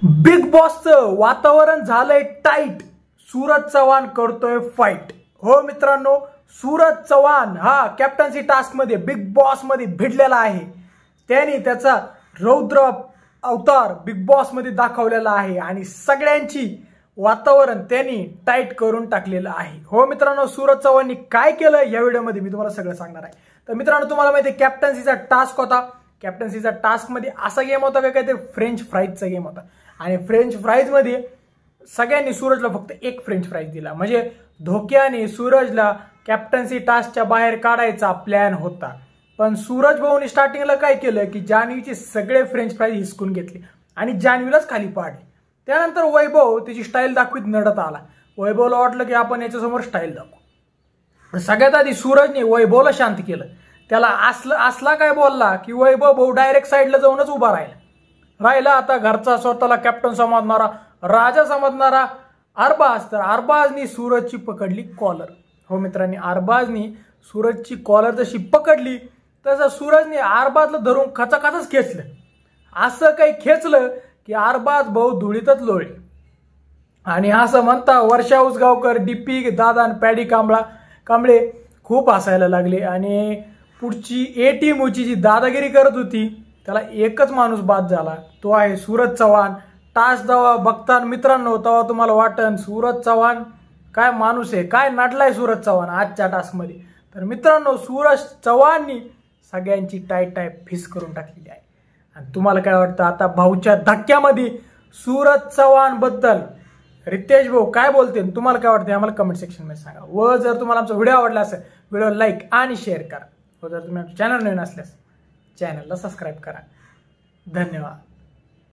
Big बॉसचं वातावरण झालंय टाईट. सूरज चव्हाण करतोय फाईट. हो मित्रांनो, सूरज चव्हाण हा कॅप्टन्सी टास्क मध्ये बिग बॉस मध्ये भिडलेला आहे. त्यांनी त्याचा रौद्र अवतार बिग बॉस मध्ये दाखवलेला आहे आणि सगळ्यांची वातावरण त्यांनी टाईट करून टाकलेलं आहे. हो मित्रांनो, सूरज चव्हाणनी काय केलं या व्हिडिओमध्ये मी तुम्हाला सगळं सांगणार आहे. तर मित्रांनो, तुम्हाला माहिती आहे कॅप्टन्सीचा टास्क होता. कॅप्टन्सीचा टास्क मध्ये असा गेम होता का ते फ्रेंच फ्राईजचा गेम होता आणि फ्रेंच फ्राईज मध्ये सगळ्यांनी सूरजला फक्त एक फ्रेंच फ्राईज दिला. म्हणजे धोक्याने सूरजला कॅप्टन्सी टास्कच्या बाहेर काढायचा प्लॅन होता. पण सूरज भाऊनी स्टार्टिंगला काय केलं की जान्हवीचे सगळे फ्रेंच फ्राईज हिसकून घेतले आणि जान्हवीलाच खाली पाडले. त्यानंतर वैभव त्याची स्टाईल दाखवीत नडत आला. वैभवला वाटलं की आपण याच्यासमोर स्टाईल दाखवू. सगळ्यात आधी सूरजने वैभवला शांत केलं. त्याला असला काय बोलला की वैभव भाऊ डायरेक्ट साईडला जाऊनच उभा राहिला. आता घरचा स्वतःला कॅप्टन समजणारा, राजा समजणारा अरबाज, तर अरबाजनी सूरजची पकडली कॉलर. हो मित्रांनी, अरबाजनी सूरजची कॉलर जशी पकडली तसं सूरजने अरबाजला धरून खचाखचच खेचलं. असं काही खेचलं की अरबाज भाऊ धुळीतच लोळले. आणि असं म्हणता वर्षा उसगावकर, डीपी दादा आणि पॅडी कांबळे खूप हसायला लागले. आणि पुढची ए टीमची जी दादागिरी करत होती त्याला एकच माणूस बाद झाला, तो आहे सूरज चव्हाण. टास्क जेव्हा बघता मित्रांनो तेव्हा तुम्हाला वाटन सूरज चव्हाण काय माणूस आहे, काय नटलाय सूरज चव्हाण आजच्या टास्क मध्ये. तर मित्रांनो, सूरज चव्हाणनी सगळ्यांची टाईट फिस करून टाकलेली आहे. आणि तुम्हाला काय वाटतं आता भाऊच्या धक्क्यामध्ये सूरज चव्हाण बद्दल रितेश भाऊ काय बोलते, तुम्हाला काय वाटतं आम्हाला कमेंट सेक्शन मध्ये सांगा. व जर तुम्हाला आमचा व्हिडिओ आवडला असेल व्हिडिओ लाईक आणि शेअर करा. व जर तुम्ही आमच्या चॅनल नवीन असल्यास चॅनलला सबस्क्राईब करा. धन्यवाद.